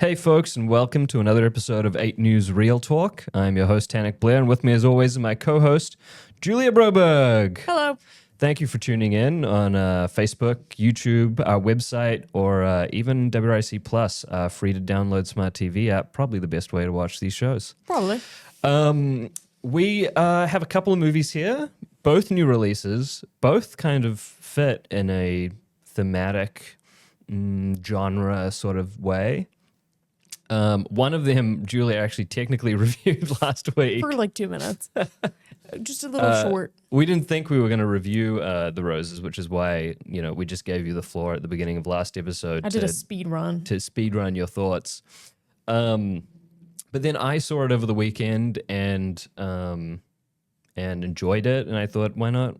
Hey folks, and welcome to another episode of 8 News Real Talk. I'm your host, Tannock Blair, and with me as always is my co-host, Julia Broberg. Hello. Thank you for tuning in on Facebook, YouTube, our website, or even WRIC Plus, free to download smart TV app. Probably the best way to watch these shows. Probably. We have a couple of movies here, both new releases, both kind of fit in a thematic genre sort of way. One of them, Julia actually technically reviewed last week. For like 2 minutes. Just a little short. We didn't think we were going to review The Roses, which is why, we just gave you the floor at the beginning of last episode. I did a speed run. To speed run your thoughts. But then I saw it over the weekend and enjoyed it, and I thought, why not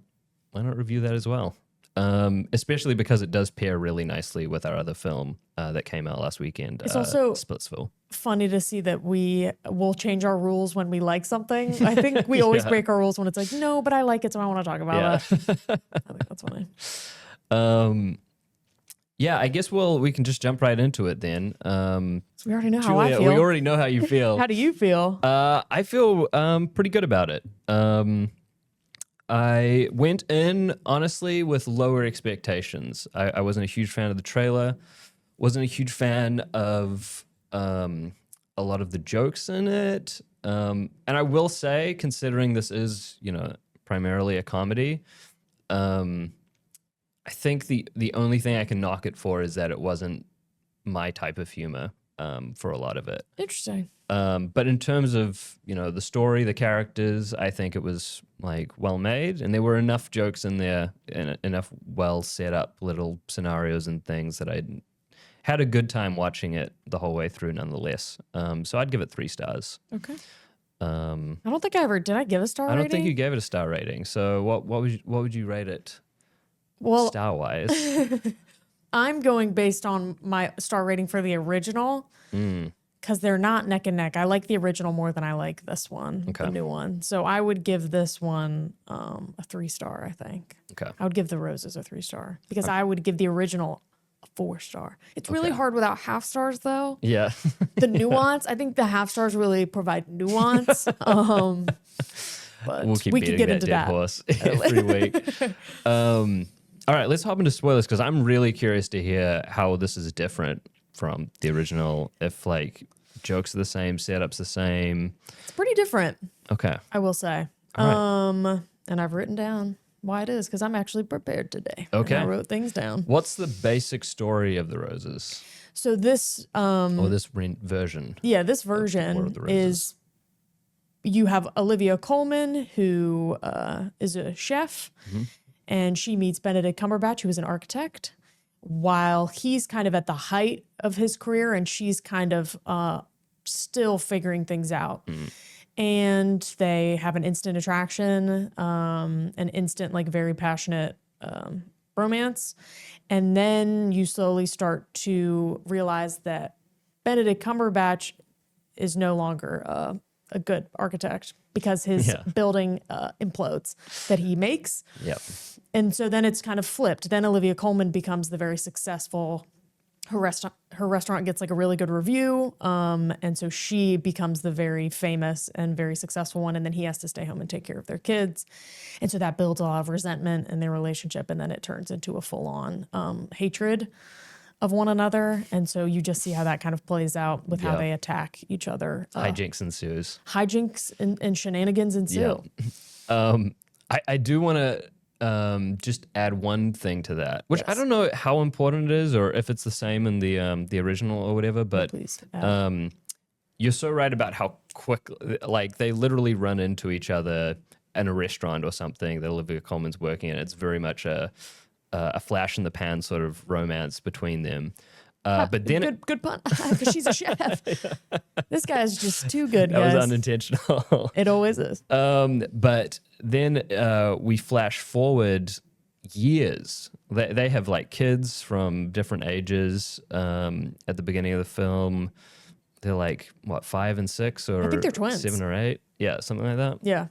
review that as well? Especially because it does pair really nicely with our other film that came out last weekend. It's also Splitsville. Funny to see that we will change our rules when we like something. I think we always break our rules when it's like, no, but I like it, so I want to talk about it. I think that's funny. I guess we can just jump right into it then. So we already know Julia, how I feel. we already know how you feel. How do you feel? I feel pretty good about it. I went in, honestly, with lower expectations. I wasn't a huge fan of the trailer, wasn't a huge fan of a lot of the jokes in it. And I will say, considering this is, primarily a comedy, I think the only thing I can knock it for is that it wasn't my type of humor for a lot of it. Interesting. But in terms of, the story, the characters, I think it was well made, and there were enough jokes in there and enough well set up little scenarios and things that I had a good time watching it the whole way through nonetheless. So I'd give it 3 stars. Okay. I don't think I ever did. I give a star rating? I don't think you gave it a star rating. So what would you rate it? Well, star wise. I'm going based on my star rating for the original. Because they're not neck and neck. I like the original more than I like this one, the new one. So I would give this one a 3-star, I think. Okay. I would give The Roses a 3-star because I would give the original a 4-star. It's really hard without half stars, though. Yeah. The nuance, I think the half stars really provide nuance. But we'll keep we beating could get that into dead that horse every week. All right, let's hop into spoilers because I'm really curious to hear how this is different from the original, if jokes are the same, setup's the same. It's pretty different. Okay. I will say. All right. And I've written down why it is because I'm actually prepared today. Okay. And I wrote things down. What's the basic story of The Roses? So this or this version? Yeah, this version is you have Olivia Colman, who is a chef, and she meets Benedict Cumberbatch, who is an architect, while he's kind of at the height of his career and she's kind of still figuring things out. And they have an instant attraction, an instant, very passionate romance. And then you slowly start to realize that Benedict Cumberbatch is no longer a good architect because his building implodes that he makes. Yep. And so then it's kind of flipped. Then Olivia Colman becomes the very successful. Her restaurant gets a really good review. And so she becomes the very famous and very successful one. And then he has to stay home and take care of their kids. And so that builds a lot of resentment in their relationship. And then it turns into a full-on hatred of one another. And so you just see how that kind of plays out with how they attack each other. Hijinks ensues. Hijinks and shenanigans ensue. Yeah. I do want to just add one thing to that, which I don't know how important it is or if it's the same in the original or whatever, but you're so right about how quick, they literally run into each other in a restaurant or something that Olivia Colman's working in. It's very much a flash in the pan sort of romance between them. But then good pun because she's a chef. This guy's just too good. That was unintentional. It always is. But then we flash forward years. They have kids from different ages. At the beginning of the film, they're 5 and 6, or I think they're twins. 7 or 8. Yeah, something like that. Yeah.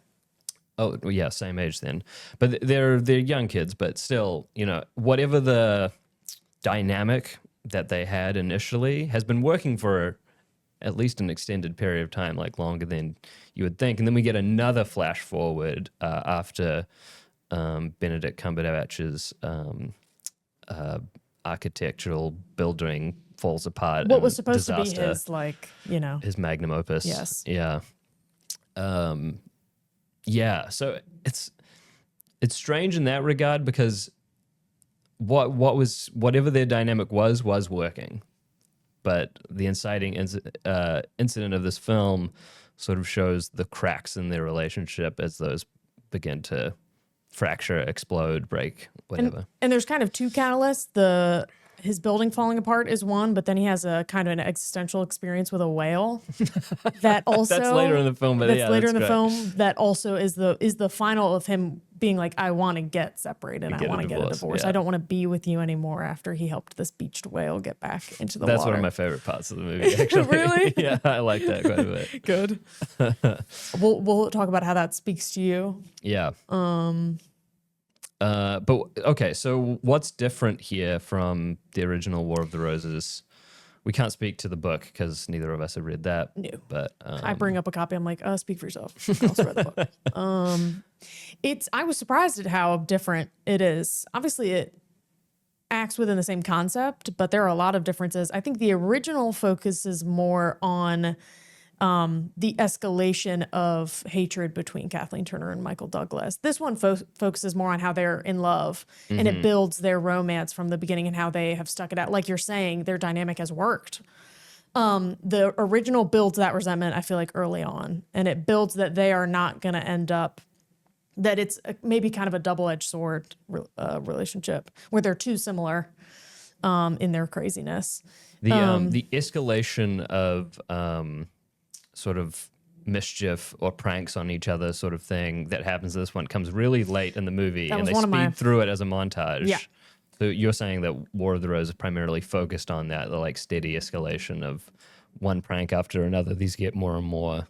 Oh, well, yeah, same age then. But they're young kids, but still, whatever the dynamic that they had initially has been working for at least an extended period of time, like longer than you would think. And then we get another flash forward after Benedict Cumberbatch's architectural building falls apart. What was supposed to be his, like, you know, his magnum opus. Yes. Yeah. Yeah. So it's strange in that regard because whatever their dynamic was working, but the inciting incident of this film sort of shows the cracks in their relationship as those begin to fracture, explode, break, whatever. And there's kind of two catalysts. His building falling apart is one, but then he has a kind of an existential experience with a whale. That also that's later in the film, but that's later in the film. That also is the final of him being like, I want to get separated. I want to get a divorce. Yeah. I don't want to be with you anymore. After he helped this beached whale get back into the That's water. one of my favorite parts of the movie. Actually, Really? Yeah, I like that quite a bit. Good. We'll talk about how that speaks to you. Yeah. But okay, so what's different here from the original War of the Roses? We can't speak to the book because neither of us have read that. No. But I bring up a copy. I'm like, speak for yourself. I also read the book. I was surprised at how different it is. Obviously, it acts within the same concept, but there are a lot of differences. I think the original focuses more on the escalation of hatred between Kathleen Turner and Michael Douglas. This one focuses more on how they're in love, and it builds their romance from the beginning and how they have stuck it out. Like you're saying, their dynamic has worked. The original builds that resentment, I feel like, early on, and it builds that they are not going to end up, that it's maybe kind of a double-edged sword relationship where they're too similar in their craziness. the escalation of sort of mischief or pranks on each other sort of thing that happens in this one comes really late in the movie, and they speed through it as a montage. Yeah. So you're saying that War of the Roses primarily focused on that, the like steady escalation of one prank after another. These get more and more.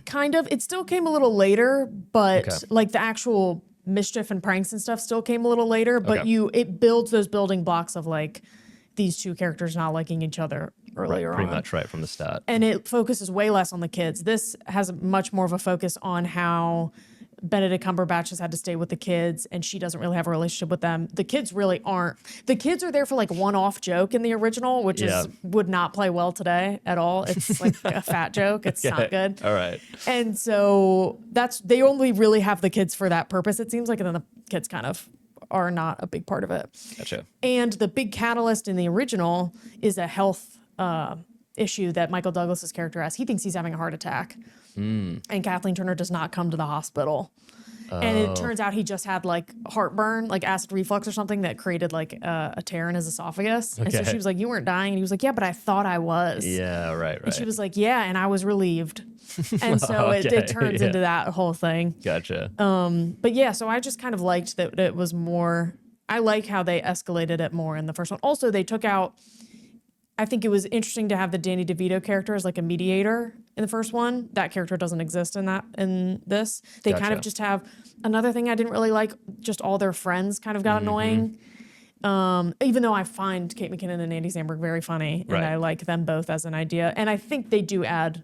Kind of. It still came a little later, but like the actual mischief and pranks and stuff still came a little later, but it builds those building blocks of like these two characters not liking each other earlier on. Pretty much right from the start. And it focuses way less on the kids. This has much more of a focus on how Benedict Cumberbatch has had to stay with the kids, and she doesn't really have a relationship with them. The kids really aren't. The kids are there for like one-off joke in the original, which would not play well today at all. It's like a fat joke. It's not good. All right. And so they only really have the kids for that purpose, it seems like, and then the kids kind of are not a big part of it. Gotcha. And the big catalyst in the original is a health issue that Michael Douglas's character has. He thinks he's having a heart attack. And Kathleen Turner does not come to the hospital. And it turns out he just had like heartburn, like acid reflux or something that created like a tear in his esophagus. And so she was like, you weren't dying. And he was like, yeah, but I thought I was. Yeah, right. And she was like, yeah, and I was relieved. And so it turns into that whole thing. Gotcha. But yeah, so I just kind of liked that it was more, I like how they escalated it more in the first one. Also, they took out, I think it was interesting to have the Danny DeVito character as like a mediator in the first one. That character doesn't exist in this. They kind of just have another thing I didn't really like, just all their friends kind of got annoying. Even though I find Kate McKinnon and Andy Samberg very funny, and I like them both as an idea. And I think they do add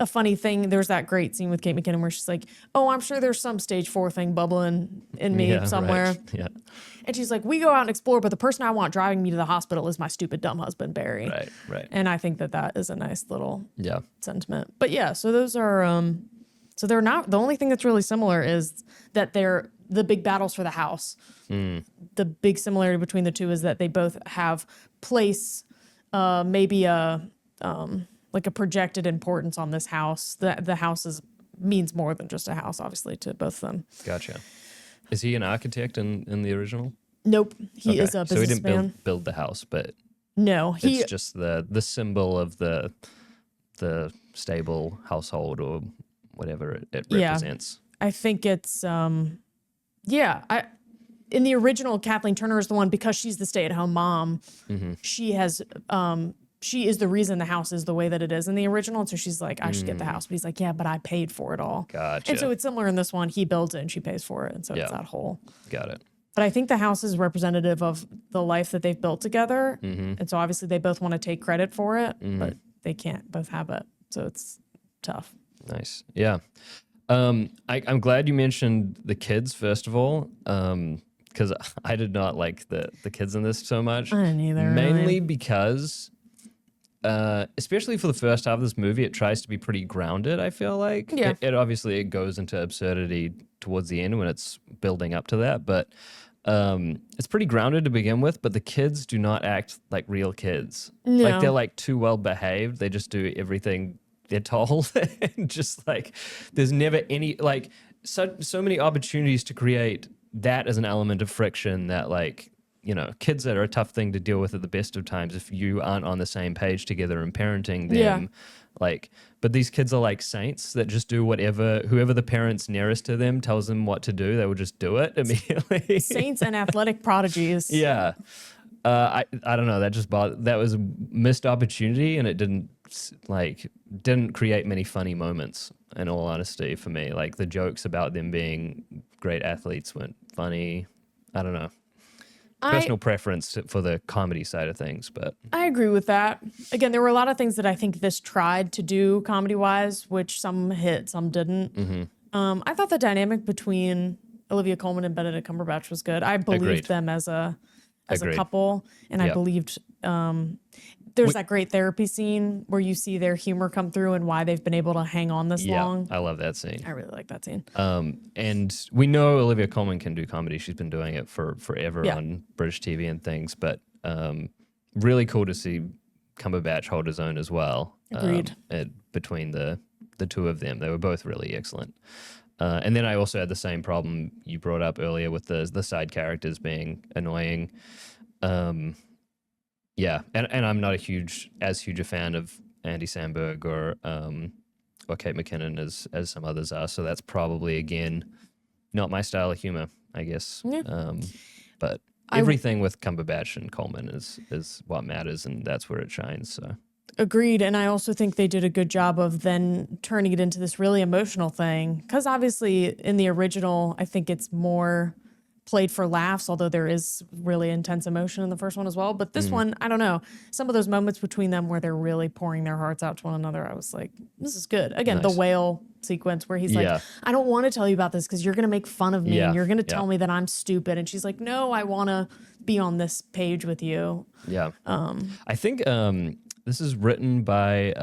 a funny thing. There's that great scene with Kate McKinnon where she's like, oh, I'm sure there's some stage 4 thing bubbling in me somewhere. Right. Yeah. And she's like, we go out and explore, but the person I want driving me to the hospital is my stupid, dumb husband, Barry. Right. And I think that is a nice little sentiment. But yeah, so those are, so they're not, the only thing that's really similar is that they're the big battles for the house. The big similarity between the two is that they both have place, maybe like a projected importance on this house. The house means more than just a house, obviously, to both of them. Gotcha. Is he an architect in the original? Nope. He is a businessman. So he didn't build the house, but no, it's just the symbol of the stable household or whatever it represents. I think it's in the original, Kathleen Turner is the one, because she's the stay-at-home mom. She has she is the reason the house is the way that it is in the original. And so she's like, I should get the house. But he's like, yeah, but I paid for it all. Gotcha. And so it's similar in this one. He builds it and she pays for it. And so it's that whole. Got it. But I think the house is representative of the life that they've built together. And so obviously they both want to take credit for it, but they can't both have it. So it's tough. Nice. Yeah. I'm glad you mentioned the kids, first of all, because I did not like the kids in this so much. I didn't either. Mainly really. because, especially for the first half of this movie, it tries to be pretty grounded, I feel like. Yeah. It obviously it goes into absurdity towards the end when it's building up to that, but it's pretty grounded to begin with, but the kids do not act like real kids. No. Like they're like too well behaved. They just do everything they're told. And just like there's never any like so many opportunities to create that as an element of friction that like, you know, kids that are a tough thing to deal with at the best of times if you aren't on the same page together and parenting them. Yeah. Like, but these kids are like saints that just do whoever the parents nearest to them tells them what to do, they will just do it immediately. Saints and athletic prodigies. Yeah. I don't know. That was a missed opportunity, and it didn't create many funny moments. In all honesty, for me, like the jokes about them being great athletes weren't funny. I don't know. Personal preference for the comedy side of things, but I agree with that. Again, there were a lot of things that I think this tried to do comedy-wise, which some hit, some didn't. I thought the dynamic between Olivia Colman and Benedict Cumberbatch was good. I believed Agreed. them as a Agreed. couple, and I Yep. believed there's that great therapy scene where you see their humor come through and why they've been able to hang on this long. I love that scene. I really like that scene. And we know Olivia Colman can do comedy. She's been doing it for forever Yeah. on British TV and things. But really cool to see Cumberbatch hold his own as well. Agreed. Between the two of them, they were both really excellent. And then I also had the same problem you brought up earlier with the side characters being annoying. Yeah, and I'm not as huge a fan of Andy Samberg or Kate McKinnon as some others are. So that's probably again not my style of humor, I guess. Yeah. But everything with Cumberbatch and Coleman is what matters, and that's where it shines. So Agreed. And I also think they did a good job of then turning it into this really emotional thing. Because obviously in the original, I think it's more played for laughs, although there is really intense emotion in the first one as well. But this one, I don't know. Some of those moments between them where they're really pouring their hearts out to one another, I was like, this is good. Again, the whale sequence where he's like, I don't want to tell you about this because you're going to make fun of me and you're going to tell me that I'm stupid. And she's like, no, I want to be on this page with you. Yeah. I think this is written by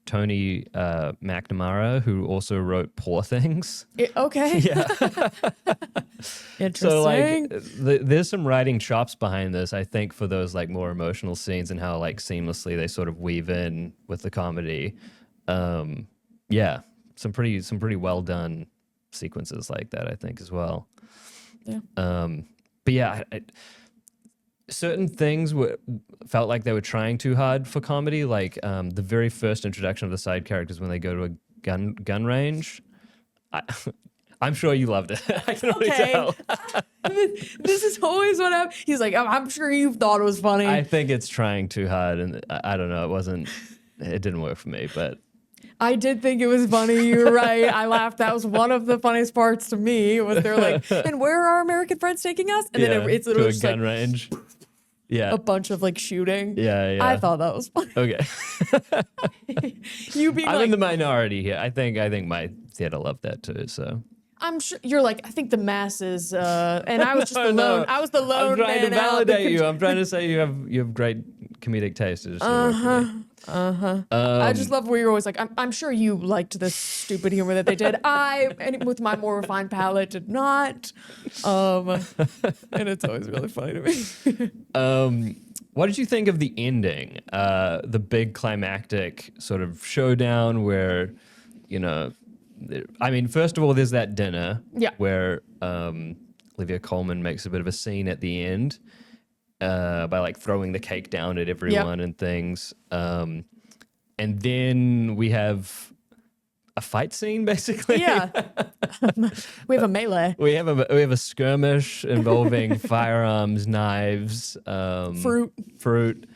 Tony McNamara, who also wrote Poor Things. Okay. Yeah. Interesting. So like, there's some writing chops behind this, I think, for those like more emotional scenes and how like seamlessly they sort of weave in with the comedy. Yeah, some pretty well done sequences like that, I think, as well. Yeah. But yeah, certain things felt like they were trying too hard for comedy, like the very first introduction of the side characters when they go to a gun range. I'm sure you loved it. I can already tell. This is always what happens. He's like, I'm sure you thought it was funny. I think it's trying too hard, and I don't know. It didn't work for me, but I did think it was funny. You're right. I laughed. That was one of the funniest parts to me. Was they're like, and where are our American friends taking us? And then it's to literally a just gun like range. Yeah, a bunch of like shooting. Yeah. I thought that was funny. Okay. You being I'm like, in the minority here. I think my theater loved that too. So I'm sure you're like, I think the masses, and I was just the lone. I was the lone I'm trying man to out. validate you. I'm trying to say you have great comedic taste. I just love where you're always like, I'm sure you liked the stupid humor that they did. And with my more refined palate, did not. And it's always really funny to me. What did you think of the ending? The big climactic sort of showdown where, I mean, first of all, there's that dinner where Olivia Colman makes a bit of a scene at the end by like throwing the cake down at everyone and things. And then we have a fight scene, basically. Yeah. We have a melee. We have a skirmish involving firearms, knives, fruit.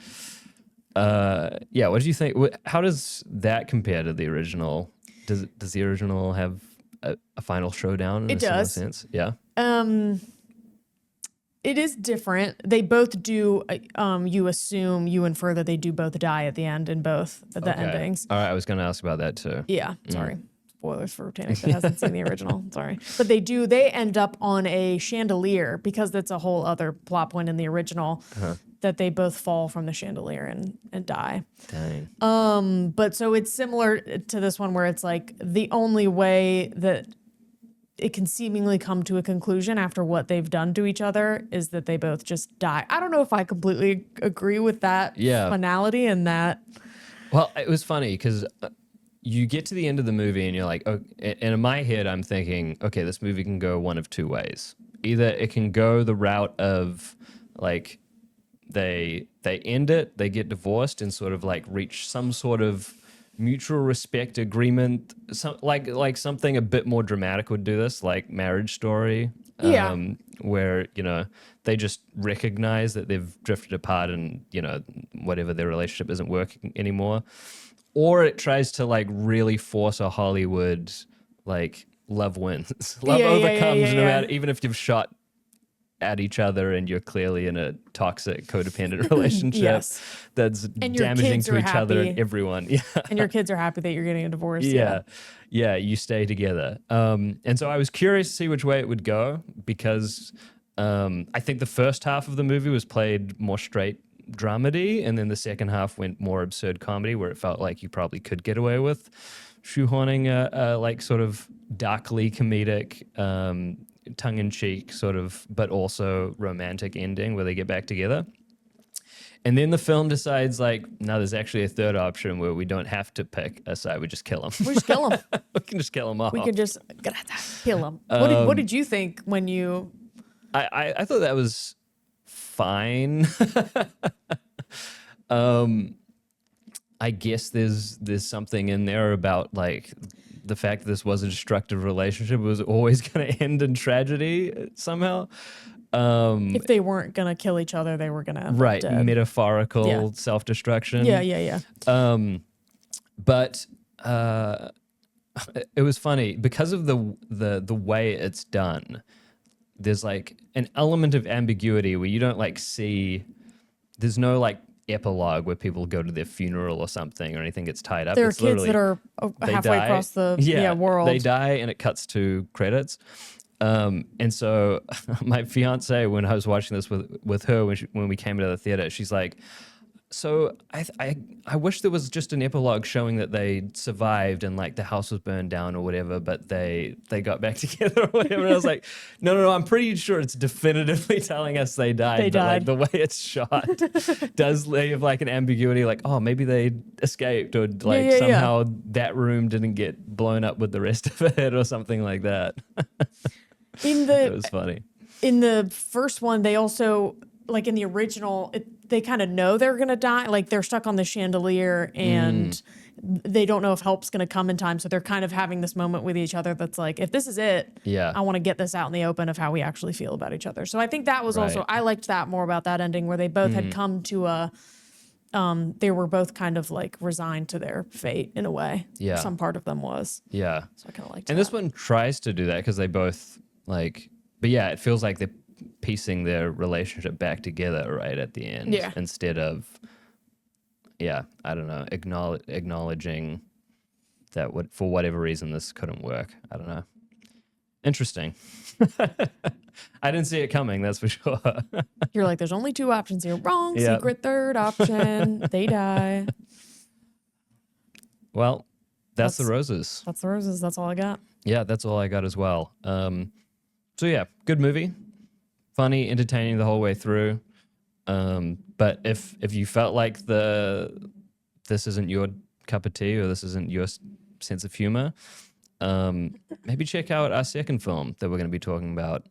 Yeah, what did you think? How does that compare to the original? Does the original have a final showdown in a similar sense? Yeah. It is different. They both do. You infer that they do both die at the end in both the endings. All right, I was going to ask about that too. Yeah, sorry. Spoilers for Tannock that hasn't seen the original. Sorry. But they do. They end up on a chandelier because that's a whole other plot point in the original that they both fall from the chandelier and die. Dang. But so it's similar to this one where it's like the only way that it can seemingly come to a conclusion after what they've done to each other is that they both just die. I don't know if I completely agree with that finality and that. Well, it was funny because you get to the end of the movie and you're like, oh, and in my head, I'm thinking, okay, this movie can go one of two ways. Either it can go the route of like they end it, they get divorced and sort of like reach some sort of mutual respect agreement, like something a bit more dramatic would do this, like Marriage Story, where they just recognize that they've drifted apart and whatever their relationship isn't working anymore, or it tries to like really force a Hollywood like love wins, love overcomes no matter, even if you've shot at each other and you're clearly in a toxic codependent relationship that's damaging to each other and everyone. Yeah. And your kids are happy that you're getting a divorce. Yeah, you stay together. And so I was curious to see which way it would go because I think the first half of the movie was played more straight dramedy, and then the second half went more absurd comedy where it felt like you probably could get away with shoehorning a like sort of darkly comedic tongue-in-cheek sort of, but also romantic ending where they get back together. And then the film decides like, no, there's actually a third option where we don't have to pick a side. We just kill him. We just kill him. We can just kill him off. We can just kill him. What did you think when you... I thought that was fine. I guess there's something in there about like the fact that this was a destructive relationship. It was always going to end in tragedy somehow. If they weren't going to kill each other, they were going to end up dead. Metaphorical self-destruction. Yeah. But it was funny because of the way it's done. There's like an element of ambiguity where you don't like see. There's no like epilogue where people go to their funeral or something or anything gets tied up. There are kids that are halfway across the world. They die and it cuts to credits. And so my fiance, when I was watching this with her when we came into the theater, she's like, so I wish there was just an epilogue showing that they survived and like the house was burned down or whatever, but they got back together or whatever. And I was like, no, I'm pretty sure it's definitively telling us they died. They died. Like the way it's shot does leave like an ambiguity, like, oh, maybe they escaped or like somehow that room didn't get blown up with the rest of it or something like that. It was funny. In the first one, they also, like in the original, they kind of know they're going to die. Like they're stuck on the chandelier and they don't know if help's going to come in time. So they're kind of having this moment with each other that's like, if this is it, I want to get this out in the open of how we actually feel about each other. So I think that was also, I liked that more about that ending where they both had come to they were both kind of like resigned to their fate in a way. Yeah. Some part of them was. Yeah. So I kind of liked And this one tries to do that because they both like, but yeah, it feels like they're piecing their relationship back together right at the end instead of I don't know, acknowledging that for whatever reason this couldn't work. I don't know. Interesting. I didn't see it coming, that's for sure. You're like, there's only two options here. Wrong. Secret third option. They die. Well, that's the Roses. That's the Roses. That's all I got. Yeah, that's all I got as well. So yeah, good movie. Funny, entertaining the whole way through. But if you felt like this isn't your cup of tea or this isn't your sense of humor, maybe check out our second film that we're going to be talking about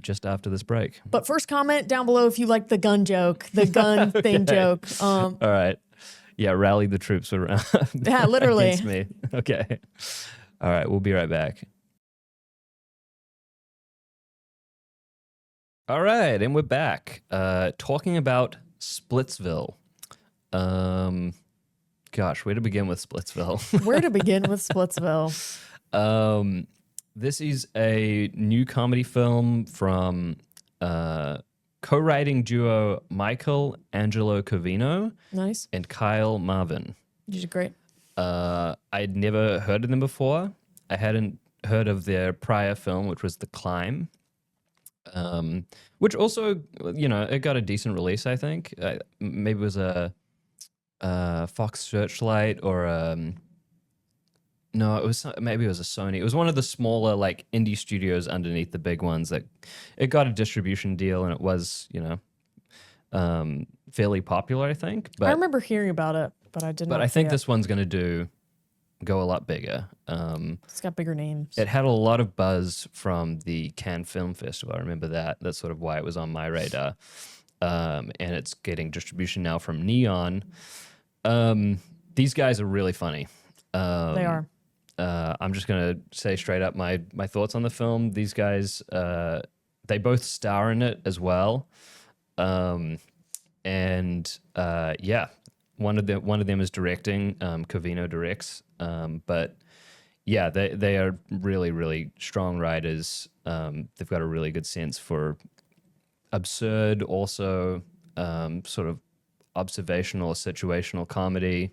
just after this break. But first, comment down below if you like the gun joke, the gun thing joke. All right. Yeah, rally the troops around. Yeah, literally. Against me. Okay. All right, we'll be right back. All right, and we're back talking about Splitsville. Gosh, where to begin with Splitsville? Where to begin with Splitsville? This is a new comedy film from co-writing duo Michael Angelo Covino Nice. and Kyle Marvin. You did great. I'd never heard of them before. I hadn't heard of their prior film, which was The Climb, which also, it got a decent release, I think. Maybe it was a Fox Searchlight or no, maybe it was a Sony. It was one of the smaller like indie studios underneath the big ones that it got a distribution deal, and it was, fairly popular, I think. But I remember hearing about it, but I didn't. But I think this one's going to go a lot bigger. It's got bigger names. It had a lot of buzz from the Cannes Film Festival. I remember that. That's sort of why it was on my radar. And it's getting distribution now from Neon. These guys are really funny. They are. I'm just going to say straight up my thoughts on the film. These guys, they both star in it as well. Yeah, one of them is directing. Covino directs. But yeah, they are really, really strong writers. They've got a really good sense for absurd, also sort of observational, situational comedy.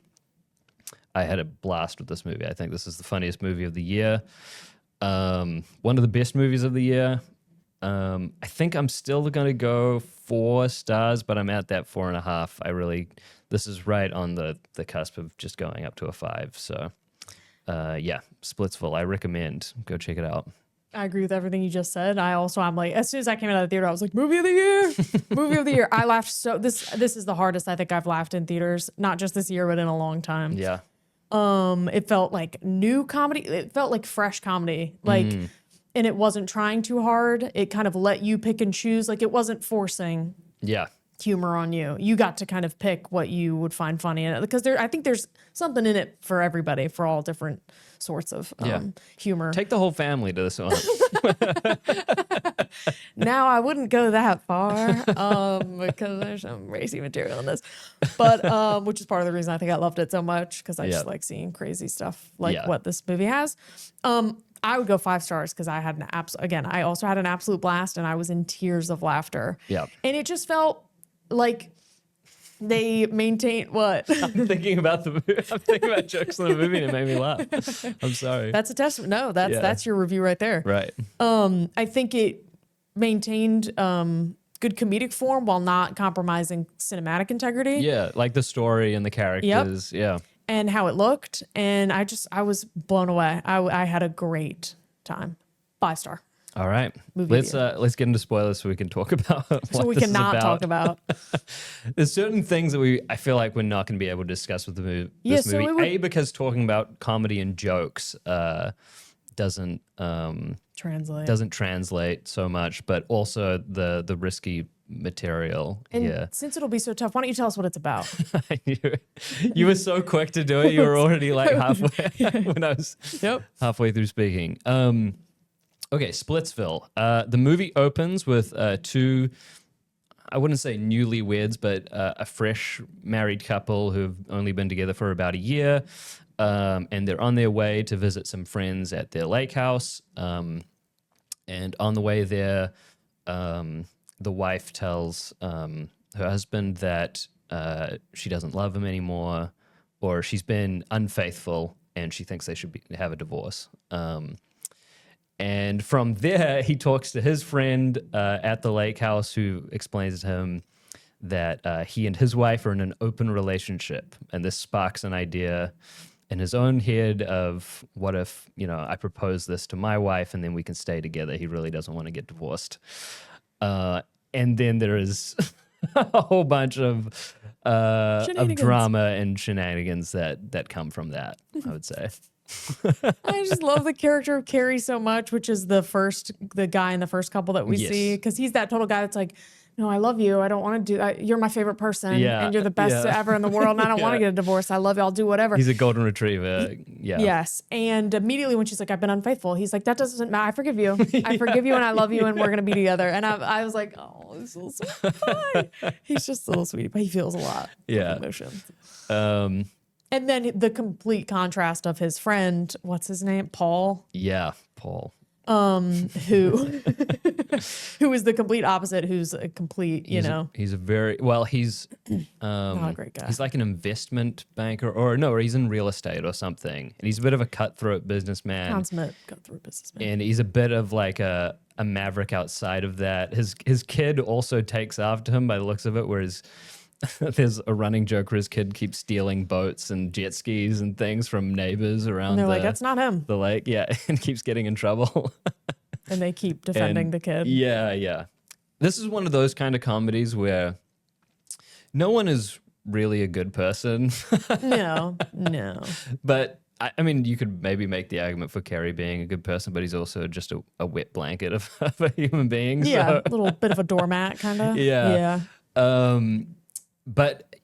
I had a blast with this movie. I think this is the funniest movie of the year. One of the best movies of the year. I think I'm still going to go 4 stars, but I'm at that 4.5. This is right on the cusp of just going up to a 5. So, yeah, Splitsville, I recommend. Go check it out. I agree with everything you just said. I'm like, as soon as I came out of the theater, I was like, movie of the year, movie of the year. I laughed this is the hardest I think I've laughed in theaters, not just this year, but in a long time. Yeah. It felt like new comedy. It felt like fresh comedy. And it wasn't trying too hard. It kind of let you pick and choose. Like, it wasn't forcing humor on you. You got to kind of pick what you would find funny in it, because I think there's something in it for everybody, for all different sorts of humor. Take the whole family to this one. Now, I wouldn't go that far because there's some racy material in this, but which is part of the reason I think I loved it so much, because I just like seeing crazy stuff like what this movie has. I would go 5 stars because I had I also had an absolute blast, and I was in tears of laughter. Yeah. And it just felt like they maintain what? I'm thinking about the movie. I'm thinking about jokes in the movie, and it made me laugh. I'm sorry. That's a testament. No, that's your review right there. Right. I think it maintained good comedic form while not compromising cinematic integrity. Yeah, like the story and the characters. Yep. Yeah. And how it looked, and I was blown away. I had a great time. 5 star. All right, let's get into spoilers so we can talk about what so we this cannot is about. talk about. There's certain things that I feel like we're not going to be able to discuss with this movie. Because talking about comedy and jokes doesn't translate so much, but also the risky material. And since it'll be so tough, why don't you tell us what it's about? You were so quick to do it. You were already like halfway when I was halfway through speaking. Okay, Splitsville. The movie opens with 2, I wouldn't say newlyweds, but a fresh married couple who've only been together for about a year. And they're on their way to visit some friends at their lake house. And on the way there, the wife tells her husband that she doesn't love him anymore, or she's been unfaithful, and she thinks they should have a divorce. And from there, he talks to his friend at the lake house, who explains to him that he and his wife are in an open relationship. And this sparks an idea in his own head of, what if, I propose this to my wife and then we can stay together. He really doesn't want to get divorced. And then there is a whole bunch of drama and shenanigans that come from that, I would say. I just love the character of Carrie so much, which is the guy in the first couple that we see, because he's that total guy that's like, no, I love you. I don't want to do. You're my favorite person, and you're the best ever in the world. And I don't want to get a divorce. I love you. I'll do whatever. He's a golden retriever. Yes. And immediately when she's like, I've been unfaithful, he's like, that doesn't matter. I forgive you. I forgive you, and I love you, and we're gonna be together. And I was like, oh, this little sweet boy. He's just a little sweet, but he feels a lot. Yeah. Of emotions. And then the complete contrast of his friend, what's his name? Paul. Yeah, Paul. who who is the complete opposite, who's a complete, he's a very he's not a great guy. He's like an investment banker, or he's in real estate or something, and he's a bit of a cutthroat businessman. Consummate cutthroat businessman. And he's a bit of like a maverick outside of that. His kid also takes after him by the looks of it, whereas there's a running joke where his kid keeps stealing boats and jet skis and things from neighbors around. And they're like, that's not him. The lake, yeah, and keeps getting in trouble. And they keep defending the kid. Yeah. This is one of those kind of comedies where no one is really a good person. No. But I mean, you could maybe make the argument for Carrie being a good person, but he's also just a wet blanket of a human being. Yeah, so. a little bit of a doormat, kind of. Yeah. But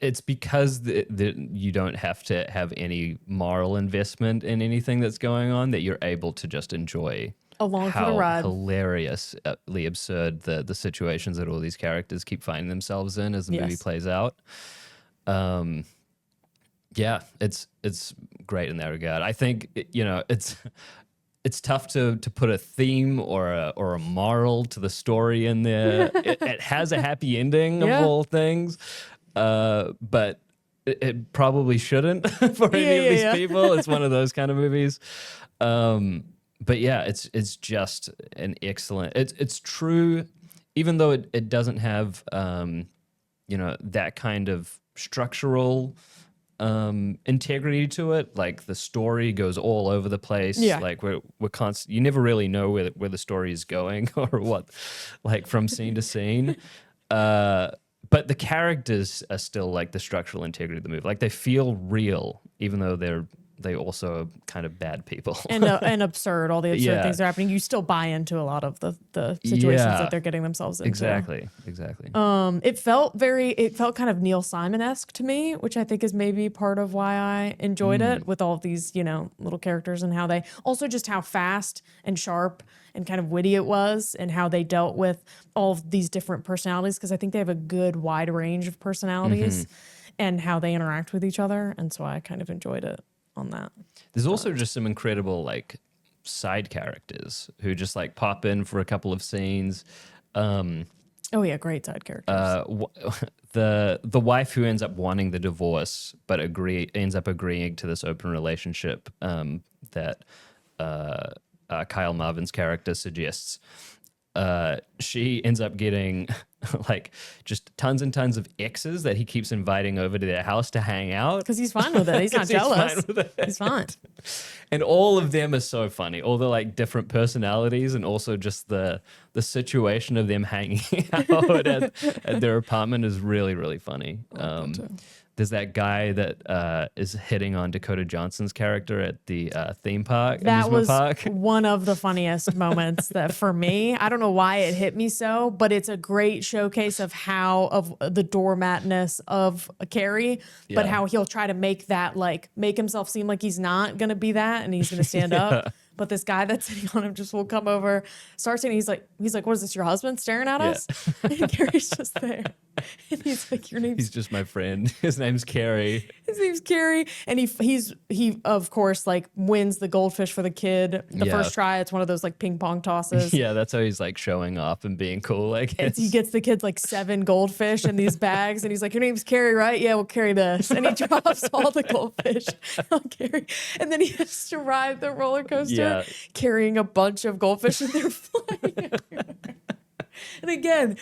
it's because you don't have to have any moral investment in anything that's going on that you're able to just enjoy along for the ride. Hilariously absurd the situations that all these characters keep finding themselves in as the movie plays out. Yeah, it's great in that regard. I think it's tough to put a theme or a moral to the story in there. It has a happy ending of all things, but it probably shouldn't for any of these people. It's one of those kind of movies. But yeah, it's just an excellent. It's true, even though it doesn't have that kind of structural integrity to it. Like the story goes all over the place. Yeah. Like we're constant. You never really know where the story is going or what, like from scene to scene. But the characters are still like the structural integrity of the movie. Like they feel real, even though they also are kind of bad people. and absurd. All the absurd things are happening. You still buy into a lot of the situations that they're getting themselves into. Exactly. It felt kind of Neil Simon-esque to me, which I think is maybe part of why I enjoyed it, with all of these, little characters and how they also just how fast and sharp and kind of witty it was, and how they dealt with all of these different personalities, because I think they have a good wide range of personalities and how they interact with each other. And so I kind of enjoyed it on that. There's also just some incredible like side characters who just like pop in for a couple of scenes. Great side characters. The wife who ends up wanting the divorce but ends up agreeing to this open relationship that Kyle Marvin's character suggests. She ends up getting like just tons and tons of exes that he keeps inviting over to their house to hang out. Because he's fine with it. He's not jealous. He's fine. And all of them are so funny. All the like different personalities, and also just the situation of them hanging out at their apartment is really, really funny. There's that guy that is hitting on Dakota Johnson's character at the theme park. That was one of the funniest moments that for me. I don't know why it hit me so, but it's a great showcase of the doormatness of Carrie, but how he'll try to make himself seem like he's not going to be that, and he's going to stand up. But this guy that's sitting on him just will come over, starts saying, he's like, what is this, your husband staring at us? And Carrie's just there. And he's like, he's just my friend. His name's Carrie. His name's Carrie. And he of course like wins the goldfish for the kid. The first try, it's one of those like ping pong tosses. Yeah, that's how he's like showing off and being cool. Like he gets the kids like 7 goldfish in these bags, and he's like, your name's Carrie, right? Yeah, we'll carry this. And he drops all the goldfish on Carrie. And then he has to ride the roller coaster carrying a bunch of goldfish, and they're flying everywhere. And again,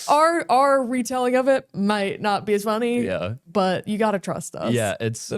our retelling of it might not be as funny, but you got to trust us. Yeah, it's so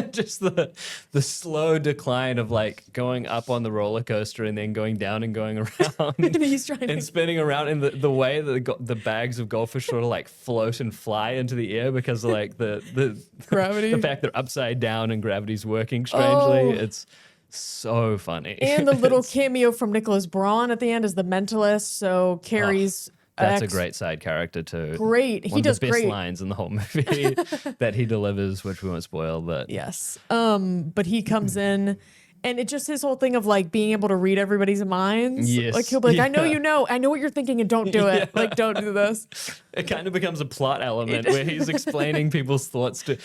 just the slow decline of like going up on the roller coaster and then going down and going around and he's trying and spinning around, and the way that the bags of goldfish sort of like float and fly into the air because of like the gravity, the fact they're upside down and gravity's working strangely. It's so funny. And the little cameo from Nicholas Braun at the end as the mentalist. So Carrie's that's a great side character too. Great. He does the best lines in the whole movie that he delivers, which we won't spoil, but yes. But he comes in And it's just his whole thing of like being able to read everybody's minds. Yes. Like he'll be like, I know you know. I know what you're thinking and don't do it. Yeah. Like, don't do this. It kind of becomes a plot element where he's explaining people's thoughts to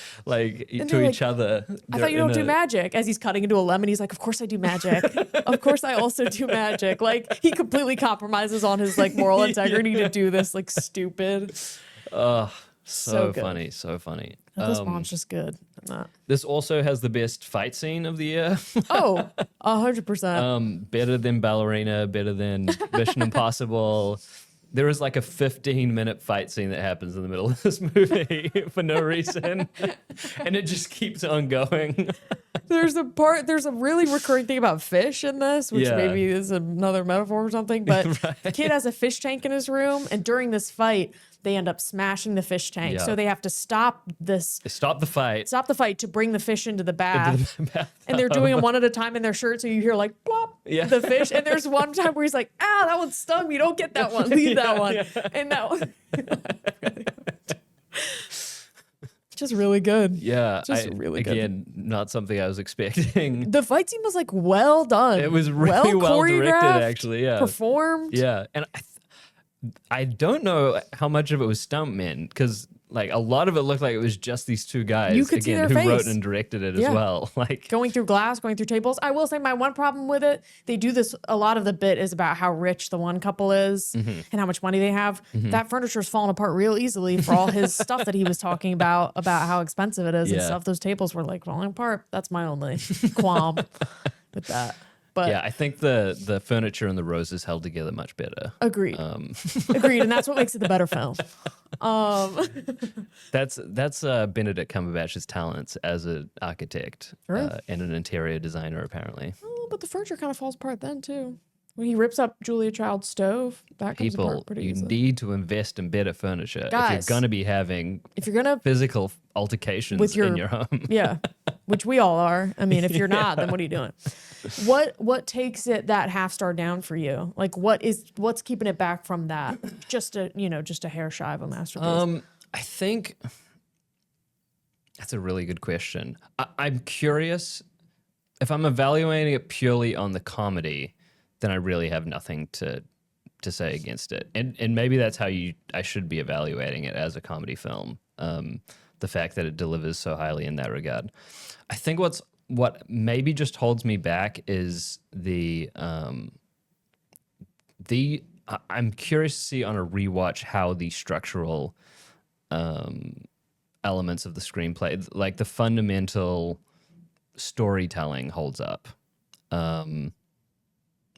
each other. I thought you don't do magic. As he's cutting into a lemon, he's like, of course I do magic. Of course I also do magic. Like he completely compromises on his like moral integrity to do this like stupid. So funny, so funny. This mom's just good at that. This also has the best fight scene of the year. 100%. Better than Ballerina, better than Mission Impossible. There is like a 15-minute fight scene that happens in the middle of this movie for no reason. And it just keeps on going. There's a really recurring thing about fish in this, which maybe is another metaphor or something. But the kid has a fish tank in his room, and during this fight, they end up smashing the fish tank. So they have to stop the fight to bring the fish into the bath. And they're doing them one at a time in their shirt. So you hear like plop, the fish. And there's one time where he's like, that one stung me. Don't get that one. Leave that one. And that one. Just really good. Yeah. Just really good. Again, not something I was expecting. The fight scene was like well done. It was really well directed, actually. Yeah. Performed. Yeah. And I don't know how much of it was stuntmen, because like a lot of it looked like it was just these two guys you could see their who face. wrote and directed it as well. Like going through glass, going through tables. I will say my one problem with it, they do this, a lot of the bit is about how rich the one couple is and how much money they have. That furniture's falling apart real easily for all his stuff that he was talking about how expensive it is and stuff. Those tables were like falling apart. That's my only qualm with that. But yeah, I think the furniture and the roses held together much better. Agreed. Agreed, and that's what makes it the better film. That's Benedict Cumberbatch's talents as an architect and an interior designer, apparently. Oh, but the furniture kind of falls apart then too. When he rips up Julia Child's stove, that comes apart pretty easily. You need to invest in better furniture if you're going to be having physical altercations in your home. Yeah, which we all are. I mean, if you're not, then what are you doing? What takes it that half star down for you? Like, what's keeping it back from that? Just a hair shy of a masterpiece. I think that's a really good question. I'm curious if I'm evaluating it purely on the comedy, then I really have nothing to say against it. And maybe that's how I should be evaluating it as a comedy film. The fact that it delivers so highly in that regard. I think what maybe just holds me back is I'm curious to see on a rewatch how the structural elements of the screenplay, like the fundamental storytelling, holds up.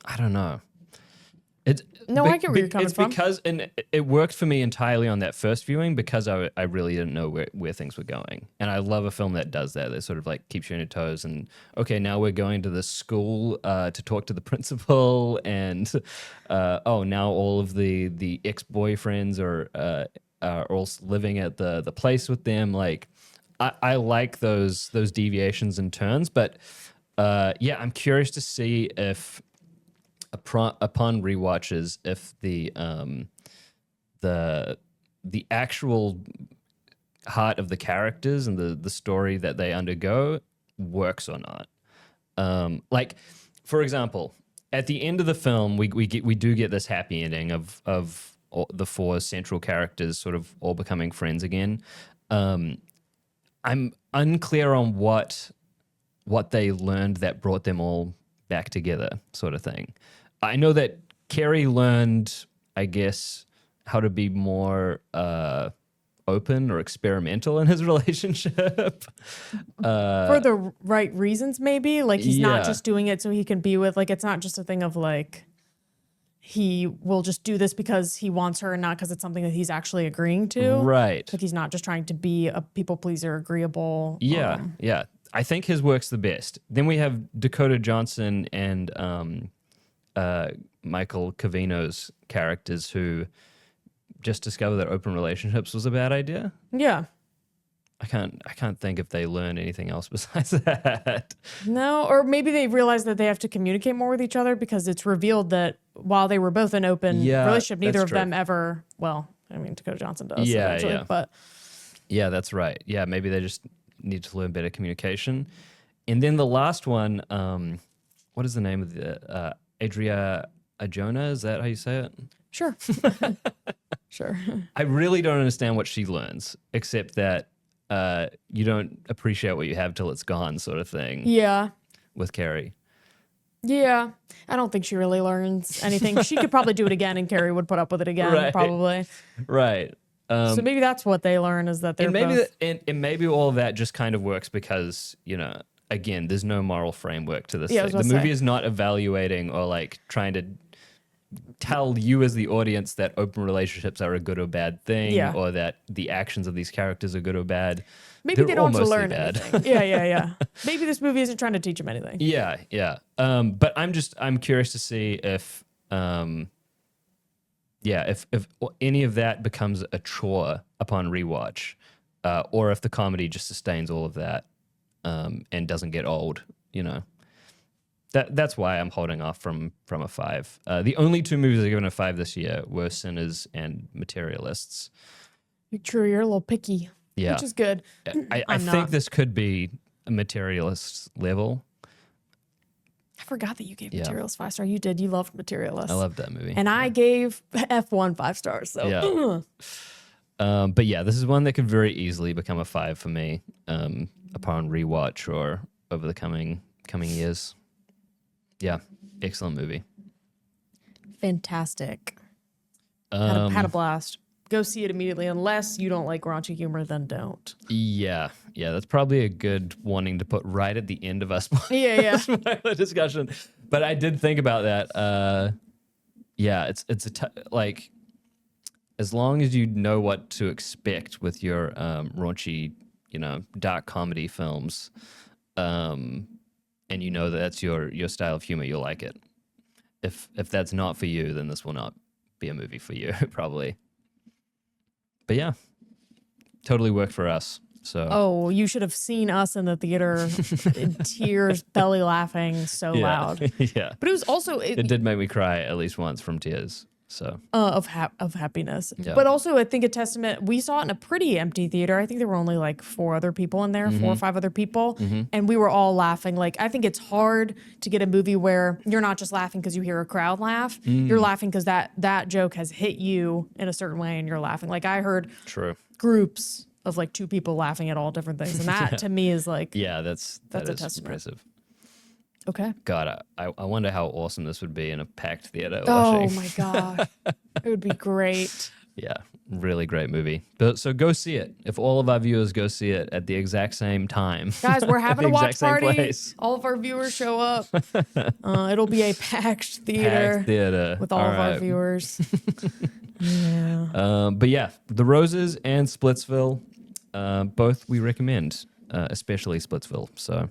I don't know. I get where you're coming from. And it worked for me entirely on that first viewing because I really didn't know where things were going. And I love a film that does that. That sort of like keeps you on your toes. And okay, now we're going to the school to talk to the principal. And now all of the ex-boyfriends are all living at the place with them. Like I like those deviations and turns. But I'm curious to see if upon rewatches, if the actual heart of the characters and the story that they undergo works or not. Like, for example, at the end of the film, we do get this happy ending of all the four central characters sort of all becoming friends again. I'm unclear on what they learned that brought them all back together, sort of thing. I know that Carrie learned, I guess, how to be more open or experimental in his relationship. For the right reasons, maybe. Like, he's not just doing it so he can be with, like, it's not just a thing of, like, he will just do this because he wants her and not because it's something that he's actually agreeing to. Right. Like, he's not just trying to be a people pleaser, agreeable. Yeah, yeah. I think his work's the best. Then we have Dakota Johnson and Michael Covino's characters who just discover that open relationships was a bad idea. Yeah. I can't think if they learn anything else besides that. No, or maybe they realize that they have to communicate more with each other because it's revealed that while they were both in open relationship, neither of them ever, well, I mean, Dakota Johnson does eventually, but... Yeah, that's right. Yeah, maybe they just need to learn better communication. And then the last one, what is the name of the Adria Arjona? Is that how you say it? Sure. Sure. I really don't understand what she learns, except that you don't appreciate what you have till it's gone, sort of thing. Yeah. With Carrie. Yeah. I don't think she really learns anything. She could probably do it again, and Carrie would put up with it again, probably. Right. So maybe that's what they learn, is that they're both... and maybe all of that just kind of works because, again, there's no moral framework to this thing. The movie is not evaluating or like trying to tell you as the audience that open relationships are a good or bad thing, or that the actions of these characters are good or bad. Maybe they don't have to learn anything. Yeah. Maybe this movie isn't trying to teach them anything. Yeah. But I'm curious to see if any of that becomes a chore upon rewatch, or if the comedy just sustains all of that and doesn't get old. That's why I'm holding off from a 5. The only 2 movies I've given a 5 this year were Sinners and Materialists. True, you're a little picky. Yeah. Which is good. I think this could be a Materialist level. I forgot that you gave Materialist 5 stars. You did. You loved Materialist. I loved that movie. And I gave F1 5 stars. So. Yeah. But yeah, this is one that could very easily become a 5 for me upon rewatch or over the coming years. Yeah, excellent movie. Fantastic. Had a blast. Go see it immediately. Unless you don't like raunchy humor, then don't. Yeah, that's probably a good warning to put right at the end of us. Spoiler discussion. But I did think about that. It's like, as long as you know what to expect with your raunchy, dark comedy films, and you know that that's your style of humor, you'll like it. If that's not for you, then this will not be a movie for you, probably. But yeah, totally worked for us. So you should have seen us in the theater in tears, belly laughing so loud. Yeah. But it was also... It did make me cry at least once from tears. So of happiness. Yeah. But also, I think a testament, we saw it in a pretty empty theater. I think there were only like 4 other people in there, 4 or 5 other people. And we were all laughing. Like, I think it's hard to get a movie where you're not just laughing because you hear a crowd laugh. You're laughing because that joke has hit you in a certain way and you're laughing. Like, I heard groups of like 2 people laughing at all different things. And that to me is like... Yeah, that a is testament. impressive. Okay. God, I wonder how awesome this would be in a packed theater. Oh my gosh. It would be great. Yeah, really great movie. So go see it. If all of our viewers go see it at the exact same time. Guys, we're having a watch party. Place. All of our viewers show up. It'll be a packed theater. With all of our viewers. Yeah. But yeah, The Roses and Splitsville, both we recommend, especially Splitsville. So...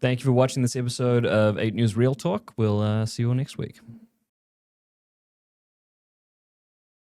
Thank you for watching this episode of 8 News Real Talk. We'll see you all next week.